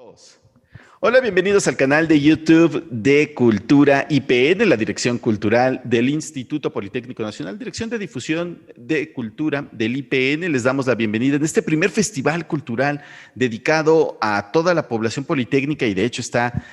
Dos. Hola, bienvenidos al canal de YouTube de Cultura IPN, la Dirección Cultural del Instituto Politécnico Nacional, Dirección de Difusión de Cultura del IPN. Les damos la bienvenida en este primer festival cultural dedicado a toda la población politécnica y de hecho está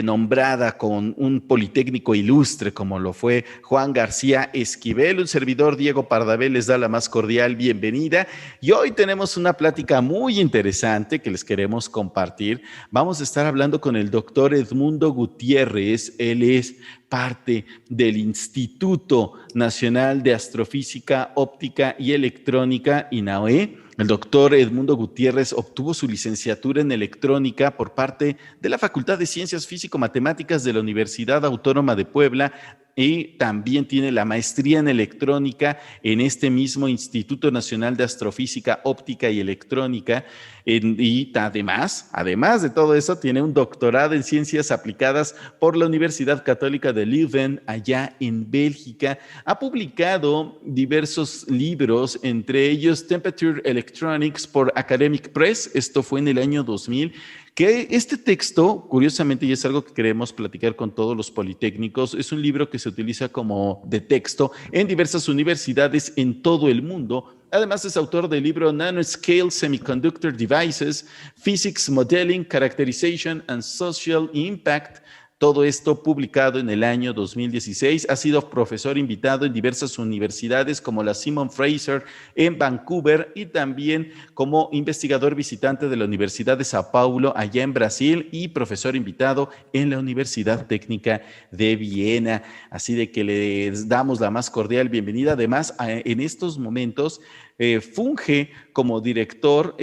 nombrada con un politécnico ilustre como lo fue Juan García Esquivel. Un servidor, Diego Pardavé, les da la más cordial bienvenida y hoy tenemos una plática muy interesante que les queremos compartir. Vamos a estar hablando con el doctor Edmundo Gutiérrez. Él es parte del Instituto Nacional de Astrofísica, Óptica y Electrónica, INAOE. El doctor Edmundo Gutiérrez obtuvo su licenciatura en electrónica por parte de la Facultad de Ciencias Físico-Matemáticas de la Universidad Autónoma de Puebla y también tiene la maestría en electrónica en este mismo Instituto Nacional de Astrofísica, Óptica y Electrónica. Y además de todo eso, tiene un doctorado en Ciencias Aplicadas por la Universidad Católica de Leuven, allá en Bélgica. Ha publicado diversos libros, entre ellos Temperature Electronics por Academic Press. Esto fue en el año 2000. Que este texto, curiosamente, y es algo que queremos platicar con todos los politécnicos, es un libro que se utiliza como de texto en diversas universidades en todo el mundo. Además, es autor del libro Nanoscale Semiconductor Devices, Physics Modeling, Characterization and Social Impact. Todo esto publicado en el año 2016. Ha sido profesor invitado en diversas universidades como la Simon Fraser en Vancouver y también como investigador visitante de la Universidad de Sao Paulo allá en Brasil y profesor invitado en la Universidad Técnica de Viena. Así de que les damos la más cordial bienvenida. Además, en estos momentos funge como director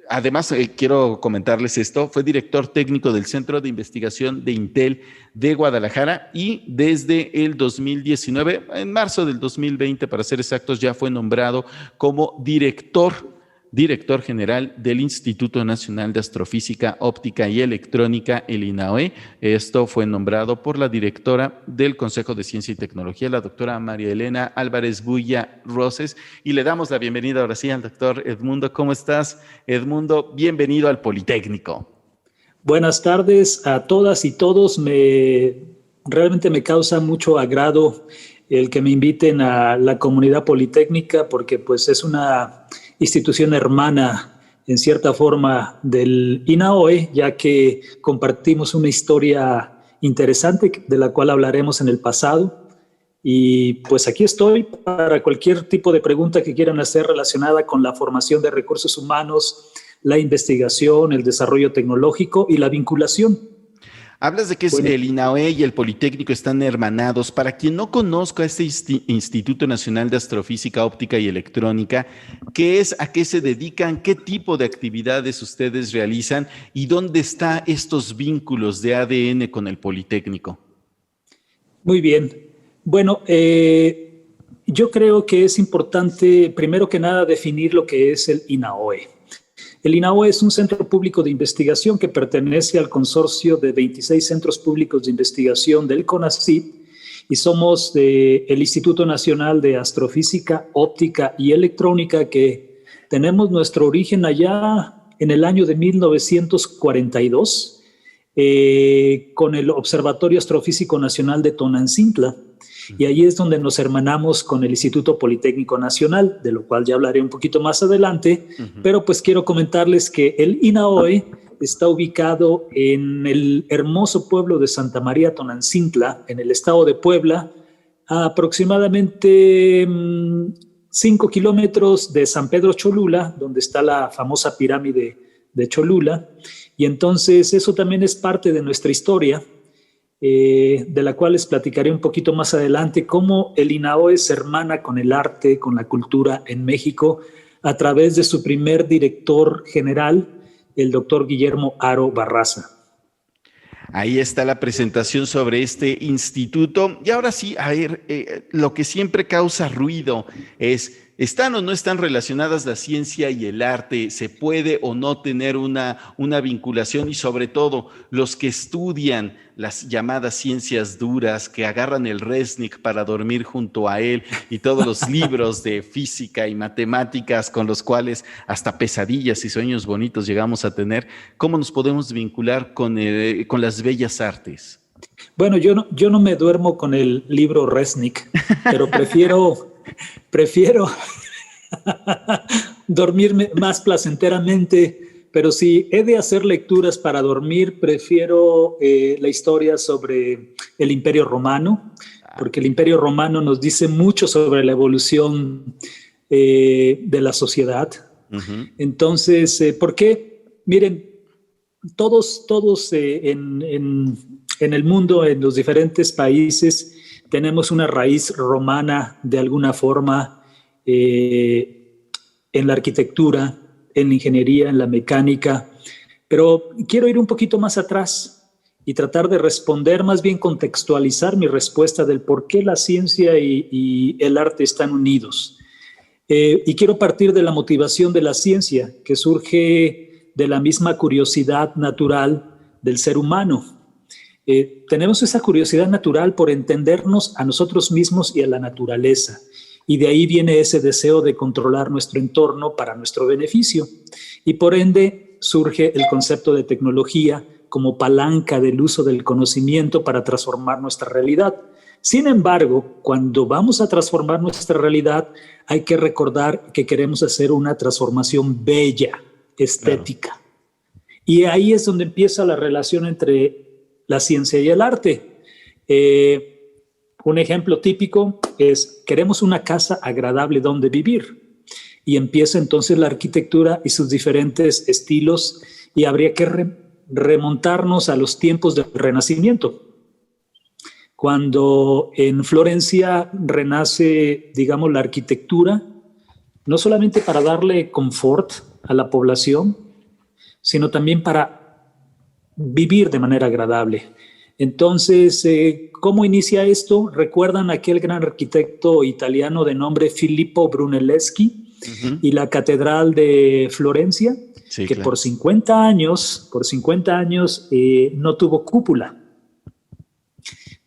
Además, quiero comentarles esto, fue director técnico del Centro de Investigación de Intel de Guadalajara y desde el 2019, en marzo del 2020 para ser exactos, ya fue nombrado como director general del Instituto Nacional de Astrofísica, Óptica y Electrónica, el INAOE. Esto fue nombrado por la directora del Consejo de Ciencia y Tecnología, la doctora María Elena Álvarez Bulla Roses, y le damos la bienvenida ahora sí al doctor Edmundo. ¿Cómo estás, Edmundo? Bienvenido al Politécnico. Buenas tardes a todas y todos. Realmente me causa mucho agrado el que me inviten a la comunidad politécnica porque pues es una institución hermana en cierta forma del INAOE, ya que compartimos una historia interesante de la cual hablaremos en el pasado. Y pues aquí estoy para cualquier tipo de pregunta que quieran hacer relacionada con la formación de recursos humanos, la investigación, el desarrollo tecnológico y la vinculación. Hablas de que el INAOE y el Politécnico están hermanados. Para quien no conozca este Instituto Nacional de Astrofísica, Óptica y Electrónica, ¿qué es, a qué se dedican, qué tipo de actividades ustedes realizan y dónde están estos vínculos de ADN con el Politécnico? Muy bien. Bueno, yo creo que es importante, primero que nada, definir lo que es el INAOE. El INAOE es un centro público de investigación que pertenece al consorcio de 26 centros públicos de investigación del CONACYT y somos el Instituto Nacional de Astrofísica, Óptica y Electrónica, que tenemos nuestro origen allá en el año de 1942 con el Observatorio Astrofísico Nacional de Tonantzintla. Y ahí es donde nos hermanamos con el Instituto Politécnico Nacional, de lo cual ya hablaré un poquito más adelante, pero pues quiero comentarles que el INAOE está ubicado en el hermoso pueblo de Santa María Tonantzintla, en el estado de Puebla, a aproximadamente 5 kilómetros de San Pedro Cholula, donde está la famosa pirámide de Cholula, y entonces eso también es parte de nuestra historia, de la cual les platicaré un poquito más adelante, cómo el INAOE se hermana con el arte, con la cultura en México, a través de su primer director general, el doctor Guillermo Haro Barraza. Ahí está la presentación sobre este instituto. Y ahora sí, a ver, lo que siempre causa ruido es ¿están o no están relacionadas la ciencia y el arte? ¿Se puede o no tener una vinculación? Y sobre todo, los que estudian las llamadas ciencias duras, que agarran el Resnick para dormir junto a él y todos los libros de física y matemáticas con los cuales hasta pesadillas y sueños bonitos llegamos a tener, ¿cómo nos podemos vincular con las bellas artes? Bueno, yo no me duermo con el libro Resnick, pero prefiero dormirme más placenteramente, pero si he de hacer lecturas para dormir, prefiero la historia sobre el Imperio Romano, porque el Imperio Romano nos dice mucho sobre la evolución de la sociedad. Uh-huh. Entonces, ¿por qué? Miren, todos en el mundo, en los diferentes países, tenemos una raíz romana de alguna forma en la arquitectura, en la ingeniería, en la mecánica, pero quiero ir un poquito más atrás y tratar de responder, más bien contextualizar mi respuesta del por qué la ciencia y el arte están unidos. Y quiero partir de la motivación de la ciencia, que surge de la misma curiosidad natural del ser humano. Tenemos esa curiosidad natural por entendernos a nosotros mismos y a la naturaleza. Y de ahí viene ese deseo de controlar nuestro entorno para nuestro beneficio. Y por ende surge el concepto de tecnología como palanca del uso del conocimiento para transformar nuestra realidad. Sin embargo, cuando vamos a transformar nuestra realidad, hay que recordar que queremos hacer una transformación bella, estética. Claro. Y ahí es donde empieza la relación entre la ciencia y el arte. Un ejemplo típico es, queremos una casa agradable donde vivir. Y empieza entonces la arquitectura y sus diferentes estilos, y habría que remontarnos a los tiempos del Renacimiento. Cuando en Florencia renace, digamos, la arquitectura, no solamente para darle confort a la población, sino también para vivir de manera agradable. Entonces, ¿cómo inicia esto? ¿Recuerdan aquel gran arquitecto italiano de nombre Filippo Brunelleschi uh-huh. y la Catedral de Florencia? Sí, que claro. por 50 años no tuvo cúpula.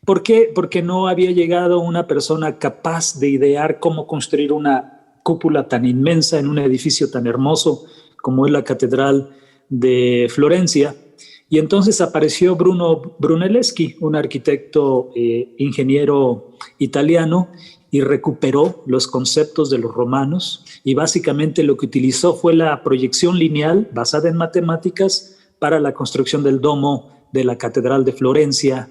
¿Por qué? Porque no había llegado una persona capaz de idear cómo construir una cúpula tan inmensa en un edificio tan hermoso como es la Catedral de Florencia. Y entonces apareció Bruno Brunelleschi, un arquitecto ingeniero italiano, y recuperó los conceptos de los romanos, y básicamente lo que utilizó fue la proyección lineal basada en matemáticas para la construcción del domo de la Catedral de Florencia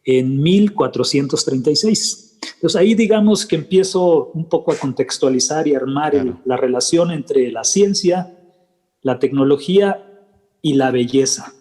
en 1436. Entonces ahí digamos que empiezo un poco a contextualizar y armar la relación entre la ciencia, la tecnología y la belleza.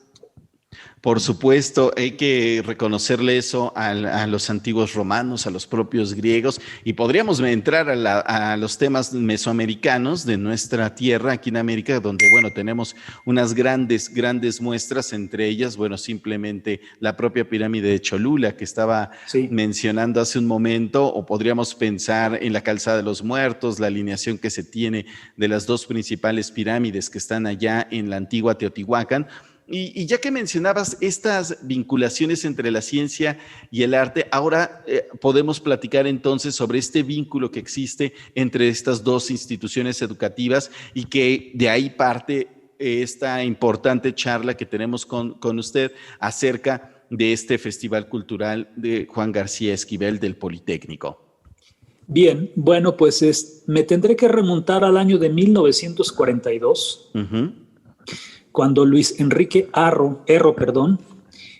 Por supuesto, hay que reconocerle eso a los antiguos romanos, a los propios griegos, y podríamos entrar a los temas mesoamericanos de nuestra tierra, aquí en América, donde, bueno, tenemos unas grandes muestras, entre ellas, bueno, simplemente la propia pirámide de Cholula, que estaba mencionando hace un momento, o podríamos pensar en la Calzada de los Muertos, la alineación que se tiene de las dos principales pirámides que están allá en la antigua Teotihuacán. Y ya que mencionabas estas vinculaciones entre la ciencia y el arte, ahora podemos platicar entonces sobre este vínculo que existe entre estas dos instituciones educativas y que de ahí parte esta importante charla que tenemos con usted acerca de este Festival Cultural de Juan García Esquivel del Politécnico. Bien, bueno, pues me tendré que remontar al año de 1942. Uh-huh. Cuando Luis Enrique Erro,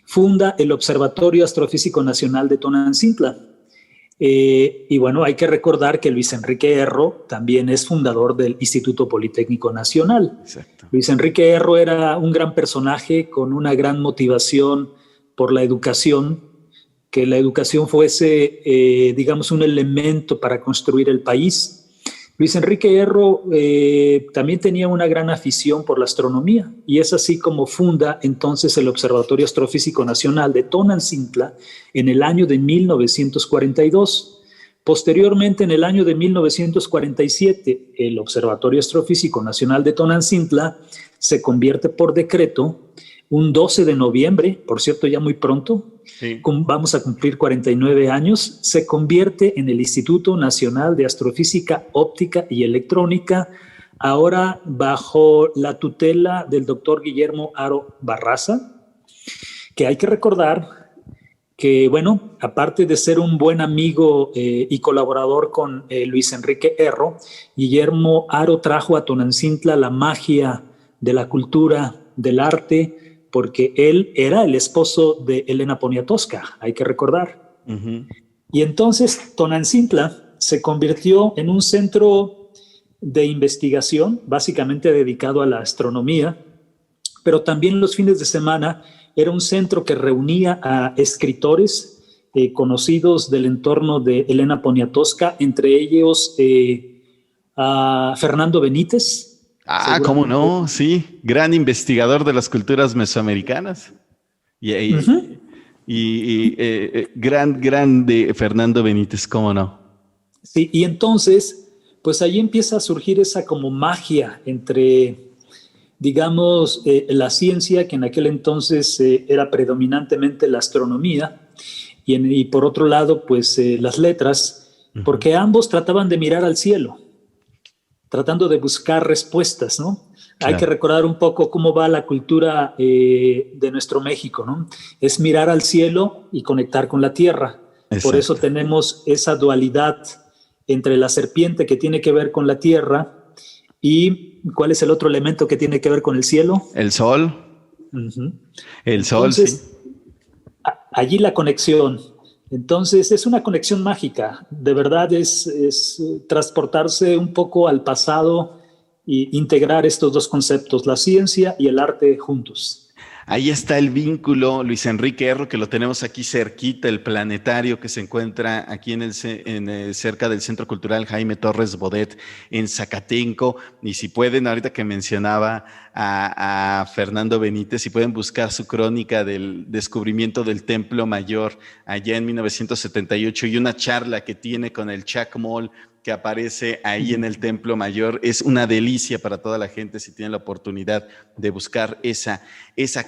funda el Observatorio Astrofísico Nacional de Tonantzintla. Y bueno, hay que recordar que Luis Enrique Erro también es fundador del Instituto Politécnico Nacional. Exacto. Luis Enrique Erro era un gran personaje con una gran motivación por la educación, que la educación fuese, digamos, un elemento para construir el país. Luis Enrique Erro también tenía una gran afición por la astronomía, y es así como funda entonces el Observatorio Astrofísico Nacional de Tonantzintla en el año de 1942. Posteriormente, en el año de 1947, el Observatorio Astrofísico Nacional de Tonantzintla se convierte por decreto un 12 de noviembre, por cierto, ya muy pronto, Sí. vamos a cumplir 49 años, se convierte en el Instituto Nacional de Astrofísica Óptica y Electrónica, ahora bajo la tutela del doctor Guillermo Haro Barraza, que hay que recordar que, bueno, aparte de ser un buen amigo y colaborador con Luis Enrique Erro, Guillermo Haro trajo a Tonantzintla la magia de la cultura, del arte, porque él era el esposo de Elena Poniatowska, hay que recordar. Uh-huh. Y entonces Tonantzintla se convirtió en un centro de investigación, básicamente dedicado a la astronomía, pero también los fines de semana era un centro que reunía a escritores conocidos del entorno de Elena Poniatowska, entre ellos a Fernando Benítez. Ah, ¿cómo no? Sí, gran investigador de las culturas mesoamericanas. Uh-huh. Gran de Fernando Benítez, ¿cómo no? Sí, y entonces, pues ahí empieza a surgir esa como magia entre, digamos, la ciencia, que en aquel entonces era predominantemente la astronomía, y por otro lado, pues las letras, porque ambos trataban de mirar al cielo, tratando de buscar respuestas, ¿no? Claro. Hay que recordar un poco cómo va la cultura de nuestro México, ¿no? Es mirar al cielo y conectar con la tierra. Exacto. Por eso tenemos esa dualidad entre la serpiente que tiene que ver con la tierra y ¿cuál es el otro elemento que tiene que ver con el cielo? El sol. Uh-huh. El sol, sí. Allí la conexión. Entonces es una conexión mágica, de verdad es transportarse un poco al pasado e integrar estos dos conceptos, la ciencia y el arte juntos. Ahí está el vínculo, Luis Enrique Erro, que lo tenemos aquí cerquita, el planetario que se encuentra aquí cerca del Centro Cultural Jaime Torres Bodet en Zacatenco. Y si pueden, ahorita que mencionaba a Fernando Benítez, si pueden buscar su crónica del descubrimiento del Templo Mayor allá en 1978 y una charla que tiene con el Chuck Moll que aparece ahí en el Templo Mayor, es una delicia para toda la gente si tienen la oportunidad de buscar esa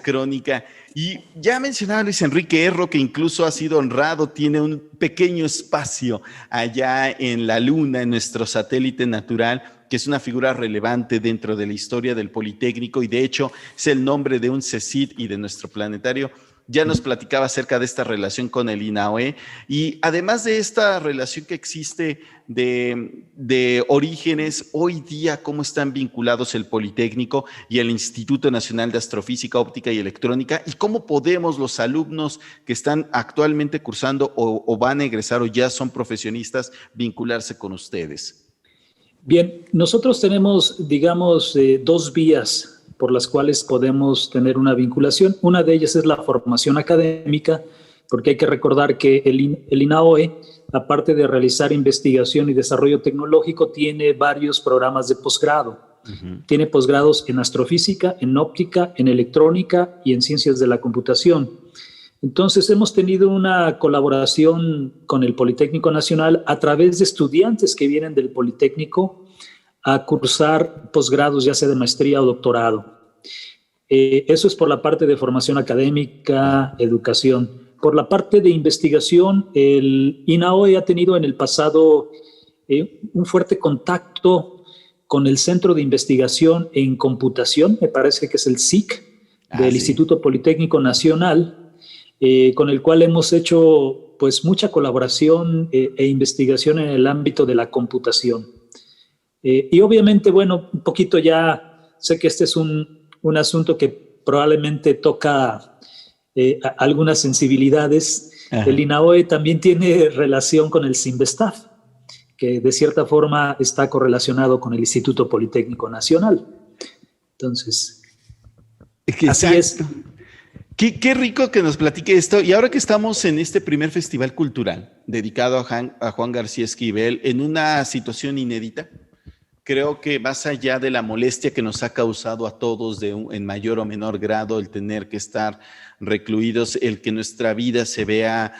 crónica. Y ya mencionaba Luis Enrique Erro, que incluso ha sido honrado, tiene un pequeño espacio allá en la Luna, en nuestro satélite natural, que es una figura relevante dentro de la historia del Politécnico y de hecho es el nombre de un CECIT y de nuestro planetario. Ya nos platicaba acerca de esta relación con el INAOE y además de esta relación que existe de orígenes, hoy día cómo están vinculados el Politécnico y el Instituto Nacional de Astrofísica, Óptica y Electrónica y cómo podemos los alumnos que están actualmente cursando o van a egresar o ya son profesionistas vincularse con ustedes. Bien, nosotros tenemos, digamos, dos vías por las cuales podemos tener una vinculación. Una de ellas es la formación académica, porque hay que recordar que el INAOE, aparte de realizar investigación y desarrollo tecnológico, tiene varios programas de posgrado. Uh-huh. Tiene posgrados en astrofísica, en óptica, en electrónica y en ciencias de la computación. Entonces, hemos tenido una colaboración con el Politécnico Nacional a través de estudiantes que vienen del Politécnico a cursar posgrados, ya sea de maestría o doctorado. Eso es por la parte de formación académica, educación. Por la parte de investigación, el INAOE ha tenido en el pasado un fuerte contacto con el Centro de Investigación en Computación, me parece que es el SIC, del Instituto Politécnico Nacional, con el cual hemos hecho pues mucha colaboración e investigación en el ámbito de la computación. Y obviamente, bueno, un poquito ya sé que este es un asunto que probablemente toca algunas sensibilidades. Ajá. El INAOE también tiene relación con el CIMBESTAF, que de cierta forma está correlacionado con el Instituto Politécnico Nacional. Entonces, así es. Qué rico que nos platique esto. Y ahora que estamos en este primer festival cultural dedicado a Juan García Esquivel en una situación inédita, creo que más allá de la molestia que nos ha causado a todos en mayor o menor grado el tener que estar recluidos, el que nuestra vida se vea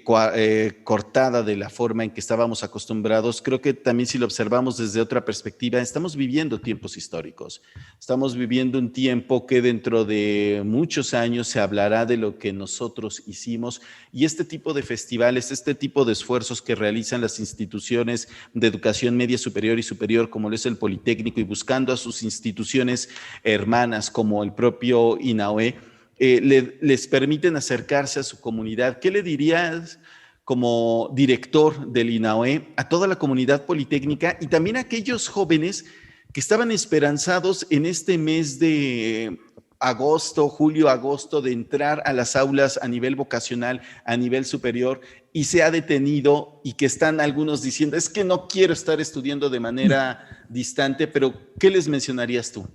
cortada de la forma en que estábamos acostumbrados. Creo que también si lo observamos desde otra perspectiva, estamos viviendo tiempos históricos. Estamos viviendo un tiempo que dentro de muchos años se hablará de lo que nosotros hicimos, y este tipo de festivales, este tipo de esfuerzos que realizan las instituciones de educación media superior y superior, como lo es el Politécnico, y buscando a sus instituciones hermanas como el propio INAOE, les permiten acercarse a su comunidad. ¿Qué le dirías como director del INAOE a toda la comunidad politécnica y también a aquellos jóvenes que estaban esperanzados en este mes de agosto, julio, agosto, de entrar a las aulas a nivel vocacional, a nivel superior, y se ha detenido, y que están algunos diciendo, es que no quiero estar estudiando de manera distante? Pero ¿qué les mencionarías tú?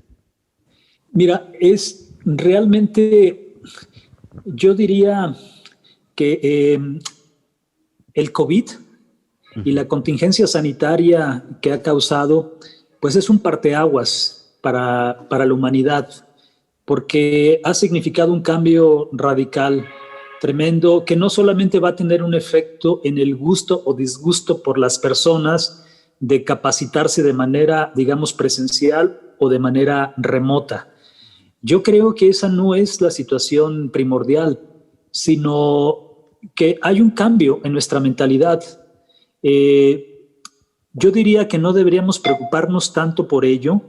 Mira, es realmente, yo diría que el COVID y la contingencia sanitaria que ha causado, pues es un parteaguas para la humanidad, porque ha significado un cambio radical, tremendo, que no solamente va a tener un efecto en el gusto o disgusto por las personas de capacitarse de manera, digamos, presencial o de manera remota. Yo creo que esa no es la situación primordial, sino que hay un cambio en nuestra mentalidad. Yo diría que no deberíamos preocuparnos tanto por ello,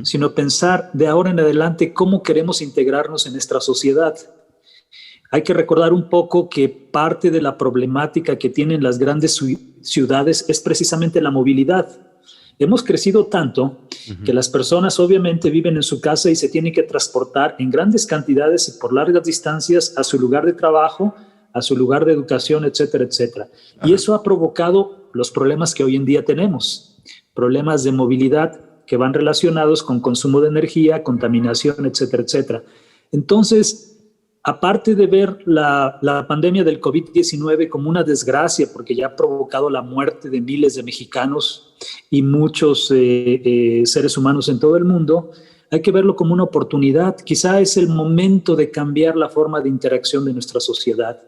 sino pensar de ahora en adelante cómo queremos integrarnos en nuestra sociedad. Hay que recordar un poco que parte de la problemática que tienen las grandes ciudades es precisamente la movilidad. Hemos crecido tanto que las personas obviamente viven en su casa y se tienen que transportar en grandes cantidades y por largas distancias a su lugar de trabajo, a su lugar de educación, etcétera, etcétera. Y eso ha provocado los problemas que hoy en día tenemos, problemas de movilidad que van relacionados con consumo de energía, contaminación, etcétera, etcétera. Entonces, aparte de ver la pandemia del COVID-19 como una desgracia, porque ya ha provocado la muerte de miles de mexicanos y muchos seres humanos en todo el mundo, hay que verlo como una oportunidad. Quizá es el momento de cambiar la forma de interacción de nuestra sociedad.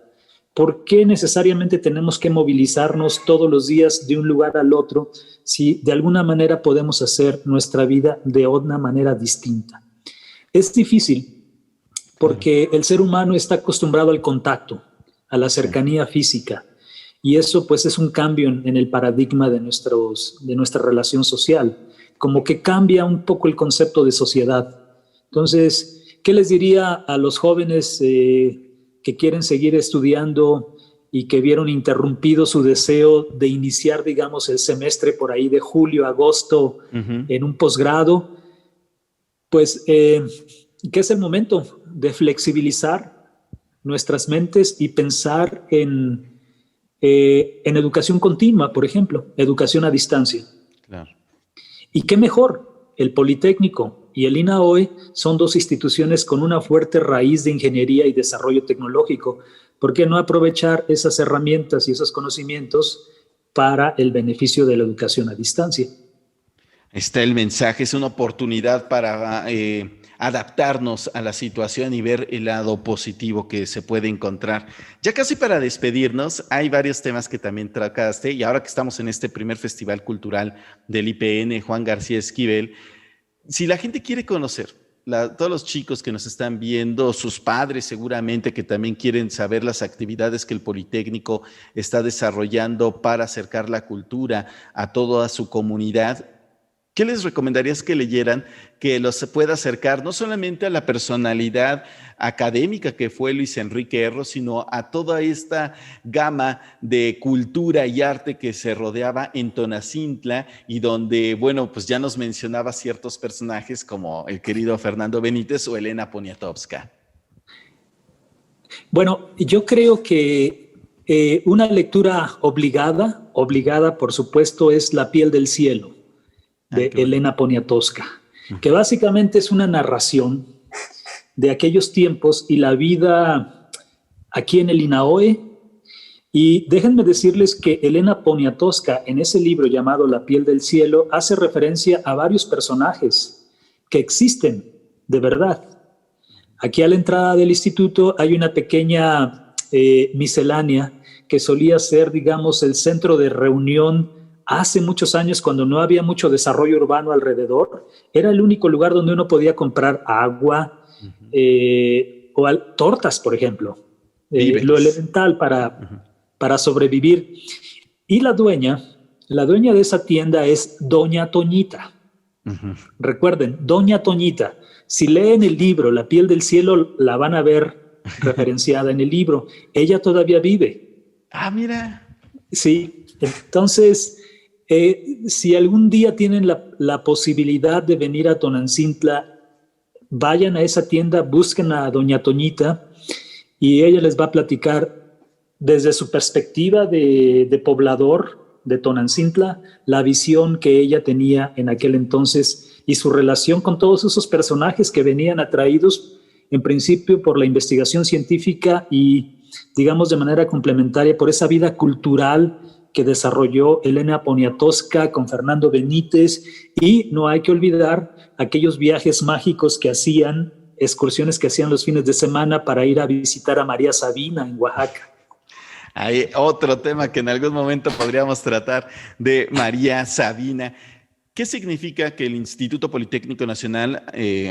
¿Por qué necesariamente tenemos que movilizarnos todos los días de un lugar al otro si de alguna manera podemos hacer nuestra vida de una manera distinta? Es difícil porque el ser humano está acostumbrado al contacto, a la cercanía física, y eso pues es un cambio en el paradigma de nuestra relación social, como que cambia un poco el concepto de sociedad. Entonces, ¿qué les diría a los jóvenes que quieren seguir estudiando y que vieron interrumpido su deseo de iniciar, digamos, el semestre por ahí de julio, agosto, en un posgrado? Pues que es el momento de flexibilizar nuestras mentes y pensar en educación continua, por ejemplo, educación a distancia. Claro. Y qué mejor, el Politécnico y el INAOE son dos instituciones con una fuerte raíz de ingeniería y desarrollo tecnológico. ¿Por qué no aprovechar esas herramientas y esos conocimientos para el beneficio de la educación a distancia? Está el mensaje, es una oportunidad para adaptarnos a la situación y ver el lado positivo que se puede encontrar. Ya casi para despedirnos, hay varios temas que también trataste, y ahora que estamos en este primer festival cultural del IPN, Juan García Esquivel, si la gente quiere conocer, todos los chicos que nos están viendo, sus padres seguramente que también quieren saber las actividades que el Politécnico está desarrollando para acercar la cultura a toda su comunidad, ¿qué les recomendarías que leyeran que los pueda acercar no solamente a la personalidad académica que fue Luis Enrique Erro, sino a toda esta gama de cultura y arte que se rodeaba en Tonacintla, y donde, bueno, pues ya nos mencionaba ciertos personajes como el querido Fernando Benítez o Elena Poniatowska? Bueno, yo creo que una lectura obligada, por supuesto, es La piel del cielo, de Elena Poniatowska, que básicamente es una narración de aquellos tiempos y la vida aquí en el INAOE. Y déjenme decirles que Elena Poniatowska, en ese libro llamado La piel del cielo, hace referencia a varios personajes que existen de verdad. Aquí a la entrada del instituto hay una pequeña miscelánea que solía ser, digamos, el centro de reunión hace muchos años cuando no había mucho desarrollo urbano alrededor. Era el único lugar donde uno podía comprar agua o tortas, por ejemplo, lo elemental para sobrevivir. Y la dueña de esa tienda es Doña Toñita. Recuerden, Doña Toñita. Si leen el libro La piel del cielo, la van a ver referenciada en el libro. Ella todavía vive. Ah, mira. Sí, entonces, si algún día tienen la posibilidad de venir a Tonantzintla, vayan a esa tienda, busquen a Doña Toñita y ella les va a platicar desde su perspectiva de poblador de Tonantzintla, la visión que ella tenía en aquel entonces y su relación con todos esos personajes que venían atraídos en principio por la investigación científica y, digamos, de manera complementaria por esa vida cultural que desarrolló Elena Poniatowska con Fernando Benítez. Y no hay que olvidar aquellos viajes mágicos que hacían, excursiones que hacían los fines de semana para ir a visitar a María Sabina en Oaxaca. Hay otro tema que en algún momento podríamos tratar de María Sabina. ¿Qué significa que el Instituto Politécnico Nacional,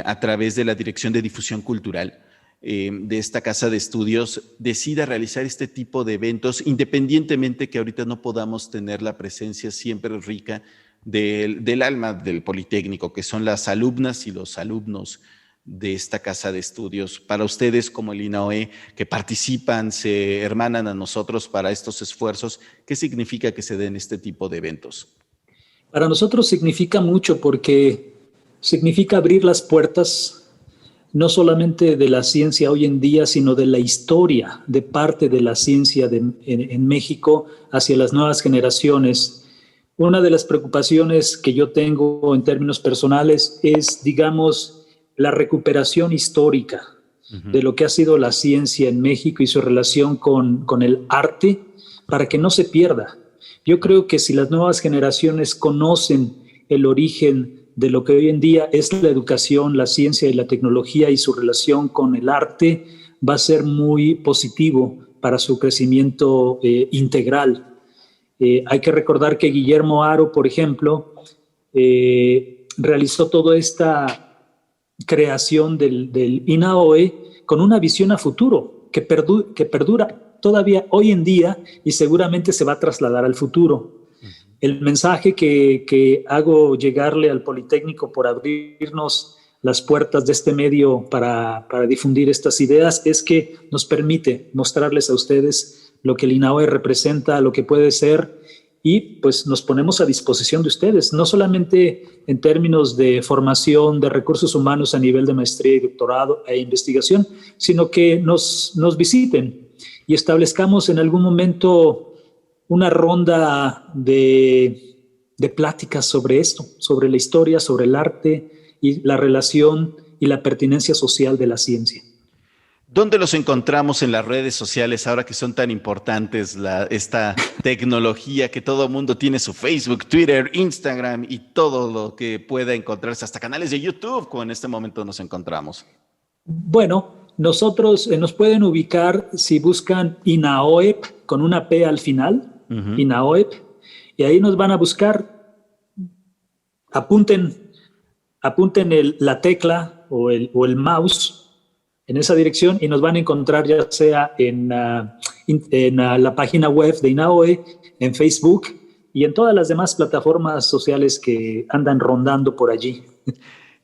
a través de la Dirección de Difusión Cultural de esta casa de estudios, decida realizar este tipo de eventos, independientemente que ahorita no podamos tener la presencia siempre rica del alma del Politécnico, que son las alumnas y los alumnos de esta casa de estudios? Para ustedes como el INAOE, que participan, se hermanan a nosotros para estos esfuerzos, ¿qué significa que se den este tipo de eventos? Para nosotros significa mucho porque significa abrir las puertas no solamente de la ciencia hoy en día, sino de la historia de parte de la ciencia en México hacia las nuevas generaciones. Una de las preocupaciones que yo tengo en términos personales es, digamos, la recuperación histórica de lo que ha sido la ciencia en México y su relación con el arte para que no se pierda. Yo creo que si las nuevas generaciones conocen el origen de lo que hoy en día es la educación, la ciencia y la tecnología y su relación con el arte, va a ser muy positivo para su crecimiento integral. Hay que recordar que Guillermo Haro, por ejemplo, realizó toda esta creación del INAOE con una visión a futuro que perdura todavía hoy en día y seguramente se va a trasladar al futuro. El mensaje que hago llegarle al Politécnico por abrirnos las puertas de este medio para difundir estas ideas es que nos permite mostrarles a ustedes lo que el INAOE representa, lo que puede ser, y pues nos ponemos a disposición de ustedes, no solamente en términos de formación de recursos humanos a nivel de maestría y doctorado e investigación, sino que nos visiten y establezcamos en algún momento una ronda de pláticas sobre esto, sobre la historia, sobre el arte y la relación y la pertinencia social de la ciencia. ¿Dónde los encontramos en las redes sociales ahora que son tan importantes esta tecnología que todo el mundo tiene su Facebook, Twitter, Instagram y todo lo que pueda encontrarse, hasta canales de YouTube, como en este momento nos encontramos? Bueno, nosotros nos pueden ubicar si buscan INAOEP con una P al final, INAOEP, y ahí nos van a buscar. Apunten la tecla o el mouse en esa dirección y nos van a encontrar ya sea en la página web de INAOE, en Facebook y en todas las demás plataformas sociales que andan rondando por allí.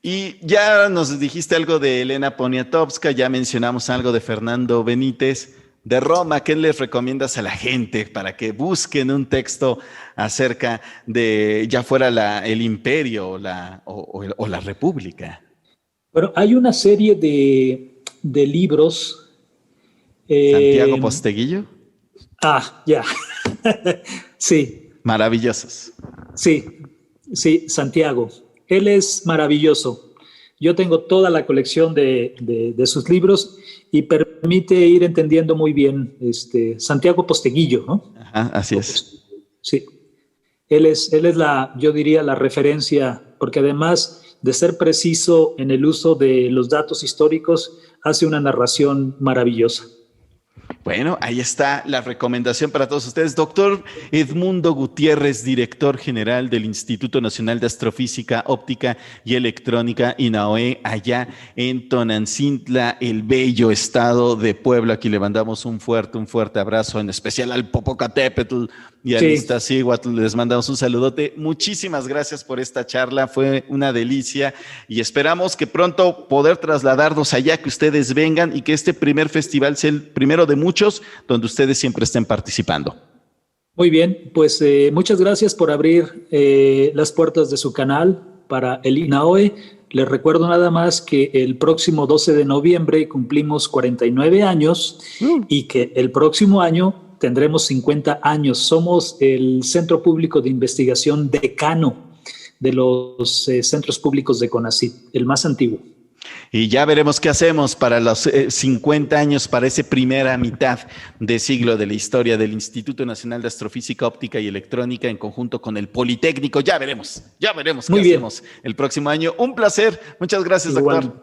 Y ya nos dijiste algo de Elena Poniatowska, ya mencionamos algo de Fernando Benítez. De Roma, ¿qué les recomiendas a la gente para que busquen un texto acerca de, ya fuera el imperio o la república? Bueno, hay una serie de libros. ¿Santiago Posteguillo? Ya. Sí. Maravillosos. Sí, Santiago. Él es maravilloso. Yo tengo toda la colección de sus libros y permite ir entendiendo muy bien Santiago Posteguillo, ¿no? Ajá, así es. Sí. Él es yo diría, la referencia, porque además de ser preciso en el uso de los datos históricos, hace una narración maravillosa. Bueno, ahí está la recomendación para todos ustedes. Doctor Edmundo Gutiérrez, director general del Instituto Nacional de Astrofísica, Óptica y Electrónica, INAOE, allá en Tonancintla, el bello estado de Puebla. Aquí le mandamos un fuerte abrazo, en especial al Popocatépetl y al Iztaccíhuatl. Les mandamos un saludote. Muchísimas gracias por esta charla. Fue una delicia y esperamos que pronto poder trasladarnos allá, que ustedes vengan y que este primer festival sea el primero de muchos donde ustedes siempre estén participando. Muy bien, pues muchas gracias por abrir las puertas de su canal para el INAOE. Les recuerdo nada más que el próximo 12 de noviembre cumplimos 49 años y que el próximo año tendremos 50 años. Somos el Centro Público de Investigación decano de los centros públicos de CONACYT, el más antiguo. Y ya veremos qué hacemos para los 50 años, para esa primera mitad de siglo de la historia del Instituto Nacional de Astrofísica, Óptica y Electrónica en conjunto con el Politécnico. Ya veremos qué hacemos el próximo año. Un placer. Muchas gracias, doctor.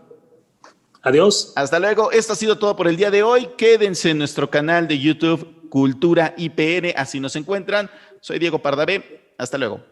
Adiós. Hasta luego. Esto ha sido todo por el día de hoy. Quédense en nuestro canal de YouTube Cultura IPN. Así nos encuentran. Soy Diego Pardavé. Hasta luego.